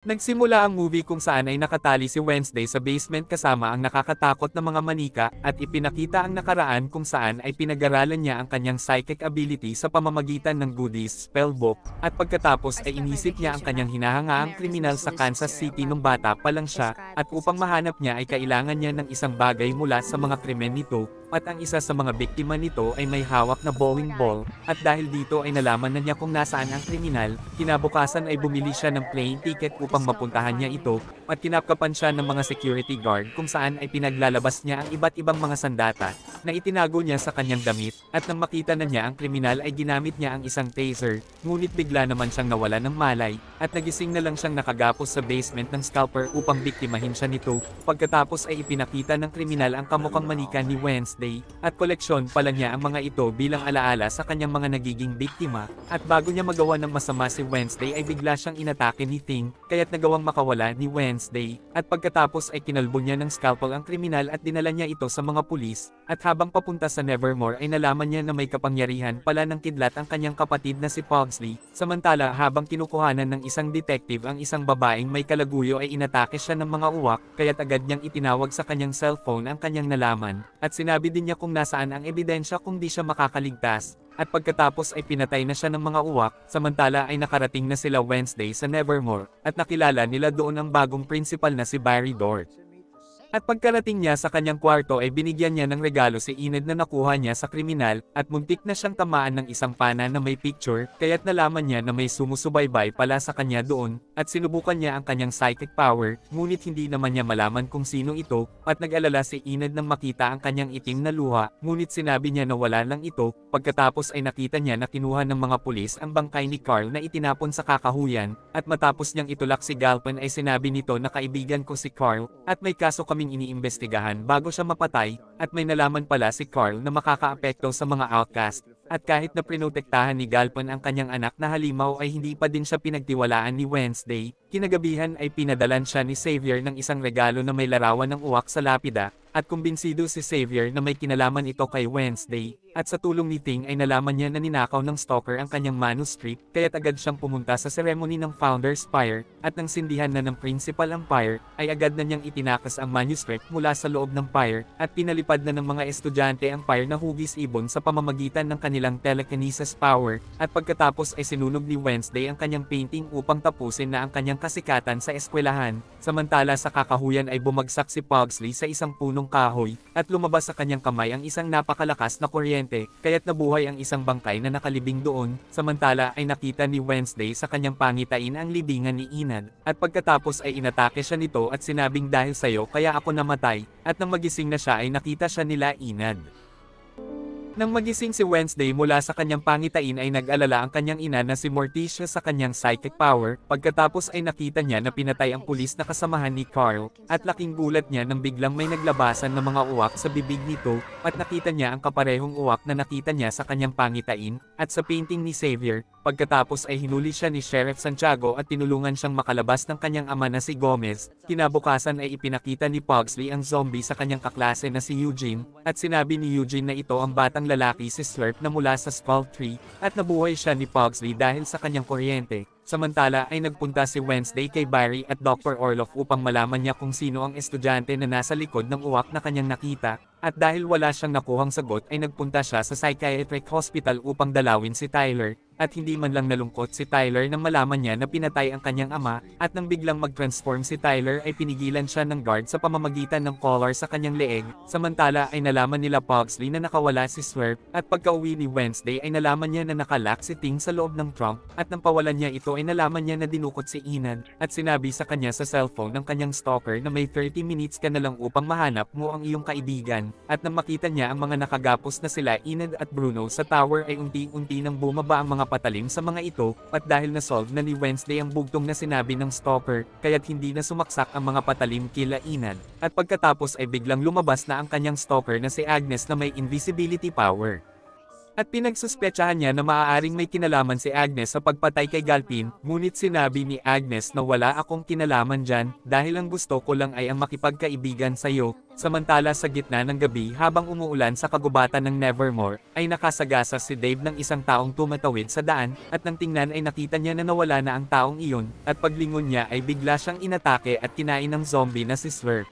Nagsimula ang movie kung saan ay nakatali si Wednesday sa basement kasama ang nakakatakot na mga manika at ipinakita ang nakaraan kung saan ay pinag-aralan niya ang kanyang psychic ability sa pamamagitan ng Buddhist spellbook at pagkatapos ay inisip niya ang kanyang hinahangaang kriminal sa Kansas City nung bata pa lang siya at upang mahanap niya ay kailangan niya ng isang bagay mula sa mga krimen nito at ang isa sa mga biktima nito ay may hawak na bowling ball at dahil dito ay nalaman na niya kung nasaan ang kriminal, kinabukasan ay bumili siya ng plane ticket upang mapuntahan niya ito, at kinapkapan siya ng mga security guard kung saan ay pinaglalabas niya ang iba't ibang mga sandata, na itinago niya sa kanyang damit, at nang makita na niya ang kriminal ay ginamit niya ang isang taser, ngunit bigla naman siyang nawala ng malay, at nagising na lang siyang nakagapos sa basement ng scalper upang biktimahin siya nito, pagkatapos ay ipinakita ng kriminal ang kamukhang manika ni Wednesday, at koleksyon pala niya ang mga ito bilang alaala sa kanyang mga nagiging biktima, at bago niya magawa ng masama si Wednesday ay bigla siyang inatake ni Thing, kaya't nagawang makawala ni Wednesday, at pagkatapos ay kinalbo niya ng scalpel ang kriminal at dinala niya ito sa mga pulis, at habang papunta sa Nevermore ay nalaman niya na may kapangyarihan pala ng kidlat ang kanyang kapatid na si Pugsley, samantala habang kinukuhanan ng isang detective ang isang babaeng may kalaguyo ay inatake siya ng mga uwak, kaya't agad niyang itinawag sa kanyang cellphone ang kanyang nalaman, at sinabi din niya kung nasaan ang ebidensya kung di siya makakaligtas. At pagkatapos ay pinatay na siya ng mga uwak, samantala ay nakarating na sila Wednesday sa Nevermore, at nakilala nila doon ang bagong principal na si Barry Dort. At pagkarating niya sa kanyang kwarto ay binigyan niya ng regalo si Enid na nakuha niya sa kriminal, at muntik na siyang tamaan ng isang pana na may picture, kaya't nalaman niya na may sumusubaybay pala sa kanya doon, at sinubukan niya ang kanyang psychic power, ngunit hindi naman niya malaman kung sino ito, at nag-alala si Enid nang makita ang kanyang itim na luha, ngunit sinabi niya na wala lang ito, pagkatapos ay nakita niya na kinuha ng mga pulis ang bangkay ni Carl na itinapon sa kakahuyan, at matapos niyang itulak si Galpin ay sinabi nito na kaibigan ko si Carl, at may kaso kaming iniimbestigahan bago siya mapatay, at may nalaman pala si Carl na makakaapekto sa mga outcast, at kahit na prinotektahan ni Galpin ang kanyang anak na halimaw ay hindi pa din siya pinagtiwalaan ni Wednesday, kinagabihan ay pinadalan siya ni Xavier ng isang regalo na may larawan ng uwak sa lapida, at kumbinsido si Xavier na may kinalaman ito kay Wednesday, at sa tulong ni Thing ay nalaman niya na ninakaw ng stalker ang kanyang manuscript, kaya't agad siyang pumunta sa ceremony ng Founder's Pyre, at nang sindihan na ng Principal ang pyre, ay agad na niyang itinakas ang manuscript mula sa loob ng pyre, at pinalipad na ng mga estudyante ang pyre na hugis ibon sa pamamagitan ng kanilang telekinesis power, at pagkatapos ay sinunog ni Wednesday ang kanyang painting upang tapusin na ang kanyang kasikatan sa eskwelahan, samantala sa kakahuyan ay bumagsak si Pugsley sa isang punong kahoy, at lumabas sa kanyang kamay ang isang napakalakas na kuryente, kaya't nabuhay ang isang bangkay na nakalibing doon, samantala ay nakita ni Wednesday sa kanyang pangitain ang libingan ni Enid, at pagkatapos ay inatake siya nito at sinabing dahil sayo kaya ako namatay, at nang magising na siya ay nakita siya nila Enid. Nang magising si Wednesday mula sa kanyang pangitain ay nag-alala ang kanyang ina na si Morticia sa kanyang psychic power, pagkatapos ay nakita niya na pinatay ang pulis na kasamahan ni Carl, at laking gulat niya nang biglang may naglabasan ng mga uwak sa bibig nito, at nakita niya ang kaparehong uwak na nakita niya sa kanyang pangitain, at sa painting ni Xavier, pagkatapos ay hinuli siya ni Sheriff Santiago at tinulungan siyang makalabas ng kanyang ama na si Gomez, kinabukasan ay ipinakita ni Pugsley ang zombie sa kanyang kaklase na si Eugene, at sinabi ni Eugene na ito ang batang lalaki si Slurp na mula sa Skull Tree, at nabuhay siya ni Pugsley dahil sa kanyang kuryente. Samantala ay nagpunta si Wednesday kay Barry at Dr. Orloff upang malaman niya kung sino ang estudyante na nasa likod ng uwak na kanyang nakita, at dahil wala siyang nakuhang sagot ay nagpunta siya sa psychiatric hospital upang dalawin si Tyler, at hindi man lang nalungkot si Tyler nang malaman niya na pinatay ang kanyang ama, at nang biglang mag-transform si Tyler ay pinigilan siya ng guard sa pamamagitan ng collar sa kanyang leeg, samantala ay nalaman nila Pugsley na nakawala si Swerve, at pagka-uwi ni Wednesday ay nalaman niya na nakalock si Thing sa loob ng trunk, at nang pawalan niya ito ay nalaman niya na dinukot si Enid, at sinabi sa kanya sa cellphone ng kanyang stalker na may 30 minutes ka na lang upang mahanap mo ang iyong kaibigan, at nang makita niya ang mga nakagapos na sila Enid at Bruno sa tower ay unti-unti nang bumaba ang mga patalim sa mga ito, at dahil na-solve na ni Wednesday ang bugtong na sinabi ng stalker, kaya't hindi na sumaksak ang mga patalim kila Enid, at pagkatapos ay biglang lumabas na ang kanyang stalker na si Agnes na may invisibility power. At pinagsuspechahan niya na maaaring may kinalaman si Agnes sa pagpatay kay Galpin, ngunit sinabi ni Agnes na wala akong kinalaman dyan, dahil ang gusto ko lang ay ang makipagkaibigan sa'yo. Samantala sa gitna ng gabi habang umuulan sa kagubatan ng Nevermore, ay nakasagasa si Dave ng isang taong tumatawid sa daan, at nang tingnan ay nakita niya na nawala na ang taong iyon, at paglingon niya ay bigla siyang inatake at kinain ng zombie na si Swerve.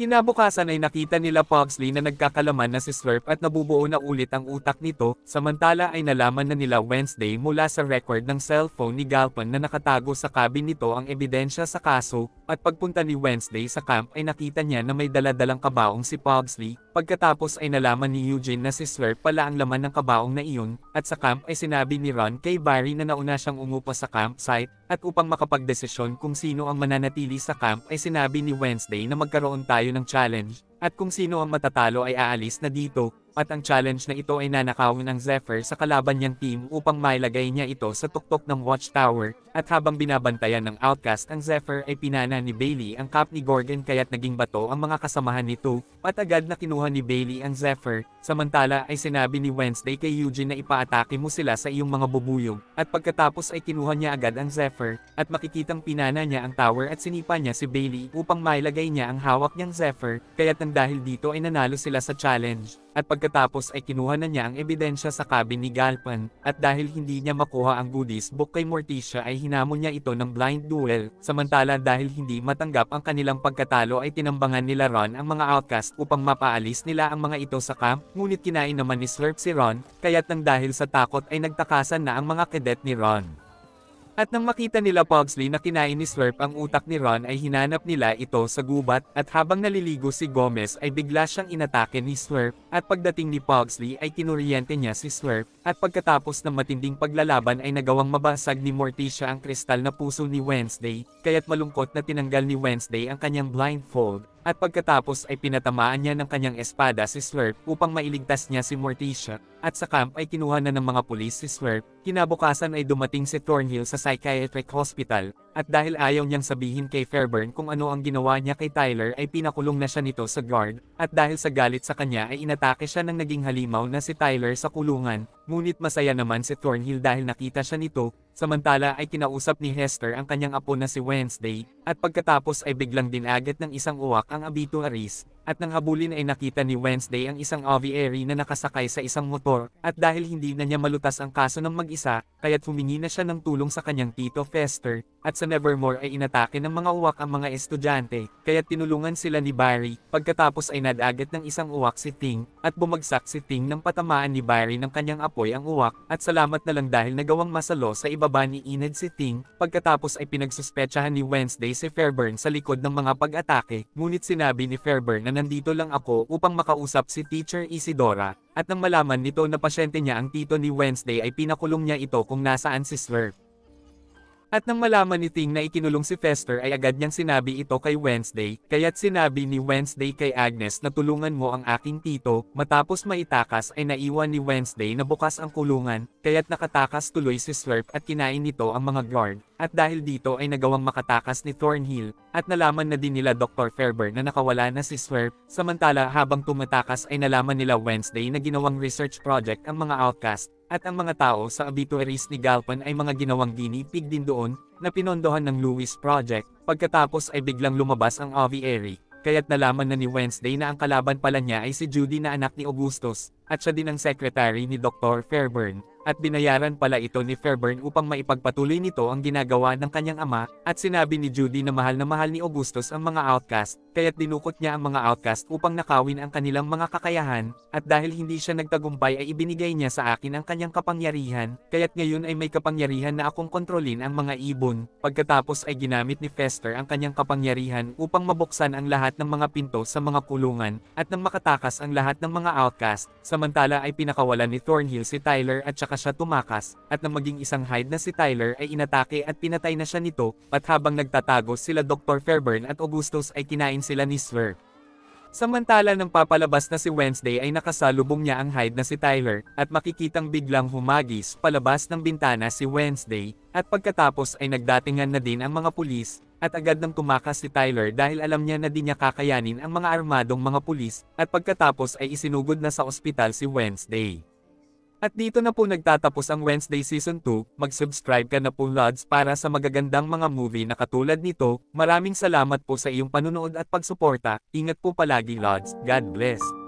Kinabukasan ay nakita nila Pugsley na nagkakalaman na si Slurp at nabubuo na ulit ang utak nito, samantala ay nalaman na nila Wednesday mula sa record ng cellphone ni Galpin na nakatago sa cabin nito ang ebidensya sa kaso, at pagpunta ni Wednesday sa camp ay nakita niya na may daladalang kabaong si Pugsley, pagkatapos ay nalaman ni Eugene na si Slurp pala ang laman ng kabaong na iyon, at sa camp ay sinabi ni Ron kay Barry na nauna siyang umupo sa campsite, at upang makapagdesisyon kung sino ang mananatili sa camp ay sinabi ni Wednesday na magkaroon tayo ng challenge, at kung sino ang matatalo ay aalis na dito, at ang challenge na ito ay nanakawin ng Zephyr sa kalaban niyang team upang mailagay niya ito sa tuktok ng watchtower, at habang binabantayan ng Outcast ang Zephyr ay pinana ni Bailey ang cap ni Gorgon kaya't naging bato ang mga kasamahan nito, at agad na kinuha ni Bailey ang Zephyr, samantala ay sinabi ni Wednesday kay Eugene na ipaatake mo sila sa iyong mga bubuyog, at pagkatapos ay kinuha niya agad ang Zephyr, at makikitang pinana niya ang tower at sinipa niya si Bailey upang mailagay niya ang hawak niyang Zephyr, kaya't nang dahil dito ay nanalo sila sa challenge. At pagkatapos ay kinuha na niya ang ebidensya sa cabin ni Galpin, at dahil hindi niya makuha ang goodies book kay Morticia ay hinamon niya ito ng blind duel, samantala dahil hindi matanggap ang kanilang pagkatalo ay tinambangan nila Ron ang mga outcast upang mapaalis nila ang mga ito sa camp, ngunit kinain naman ni Slurp si Ron, kaya't nang dahil sa takot ay nagtakasan na ang mga cadet ni Ron. At nang makita nila Pugsley na kinain ni Slurp ang utak ni Ron ay hinanap nila ito sa gubat, at habang naliligo si Gomez ay bigla siyang inatake ni Slurp, at pagdating ni Pugsley ay kinuryente niya si Slurp, at pagkatapos ng matinding paglalaban ay nagawang mabasag ni Morticia ang kristal na puso ni Wednesday, kaya't malungkot na tinanggal ni Wednesday ang kanyang blindfold, at pagkatapos ay pinatamaan niya ng kanyang espada si Slurp upang mailigtas niya si Morticia, at sa camp ay kinuha na ng mga pulis si Slurp. Kinabukasan ay dumating si Thornhill sa psychiatric hospital, at dahil ayaw niyang sabihin kay Fairburn kung ano ang ginawa niya kay Tyler ay pinakulong na siya nito sa guard, at dahil sa galit sa kanya ay inatake siya ng naging halimaw na si Tyler sa kulungan, ngunit masaya naman si Thornhill dahil nakita siya nito, samantala ay kinausap ni Hester ang kanyang apo na si Wednesday, at pagkatapos ay biglang dinagat ng isang uwak ang obituaries, at nang habulin ay nakita ni Wednesday ang isang aviary na nakasakay sa isang motor, at dahil hindi na niya malutas ang kaso ng mag-isa, kaya't humingi na siya ng tulong sa kanyang tito Fester, at sa Nevermore ay inatake ng mga uwak ang mga estudyante, kaya't tinulungan sila ni Barry, pagkatapos ay nadagat ng isang uwak si Ting, at bumagsak si Ting nang patamaan ni Barry ng kanyang apoy ang uwak, at salamat na lang dahil nagawang masalo sa ibaba ni Enid si Ting, pagkatapos ay pinagsuspetsahan ni Wednesday si Fairburn sa likod ng mga pag-atake, ngunit sinabi ni Fairburn na nandito lang ako upang makausap si Teacher Isidora, at nang malaman nito na pasyente niya ang tito ni Wednesday ay pinakulong niya ito kung nasaan si Slurp. At nang malaman ni Ting na ikinulong si Fester ay agad niyang sinabi ito kay Wednesday, kaya't sinabi ni Wednesday kay Agnes na tulungan mo ang aking tito, matapos maitakas ay naiwan ni Wednesday na bukas ang kulungan, kaya't nakatakas tuloy si Slurp at kinain nito ang mga guard, at dahil dito ay nagawang makatakas ni Thornhill, at nalaman na din nila Dr. Fairburn na nakawala na si Slurp, samantala habang tumatakas ay nalaman nila Wednesday na ginawang research project ang mga outcast, at ang mga tao sa obituaries ni Galpin ay mga ginawang guinea pig din doon, na pinondohan ng Lewis Project, pagkatapos ay biglang lumabas ang aviary, kaya't nalaman na ni Wednesday na ang kalaban pala niya ay si Judy na anak ni Augustus, at siya din ang secretary ni Dr. Fairburn, at binayaran pala ito ni Fairburn upang maipagpatuloy nito ang ginagawa ng kanyang ama, at sinabi ni Judy na mahal ni Augustus ang mga outcast, kaya't dinukot niya ang mga outcast upang nakawin ang kanilang mga kakayahan, at dahil hindi siya nagtagumpay ay ibinigay niya sa akin ang kanyang kapangyarihan, kaya't ngayon ay may kapangyarihan na akong kontrolin ang mga ibon, pagkatapos ay ginamit ni Fester ang kanyang kapangyarihan upang mabuksan ang lahat ng mga pinto sa mga kulungan, at nang makatakas ang lahat ng mga outcast, samantala ay pinakawalan ni Thornhill si Tyler at saka siya tumakas, at nang maging isang hide na si Tyler ay inatake at pinatay na siya nito, at habang nagtatago sila Dr. Fairburn at Augustus ay kinain sila ni Slurp. Samantala nang papalabas na si Wednesday ay nakasalubong niya ang hide na si Tyler, at makikitang biglang humagis palabas ng bintana si Wednesday, at pagkatapos ay nagdatingan na din ang mga pulis, at agad nang tumakas si Tyler dahil alam niya na di niya kakayanin ang mga armadong mga pulis, at pagkatapos ay isinugod na sa ospital si Wednesday. At dito na po nagtatapos ang Wednesday Season 2, mag-subscribe ka na po Lods para sa magagandang mga movie na katulad nito. Maraming salamat po sa iyong panunood at pagsuporta, ingat po palagi Lods, God bless.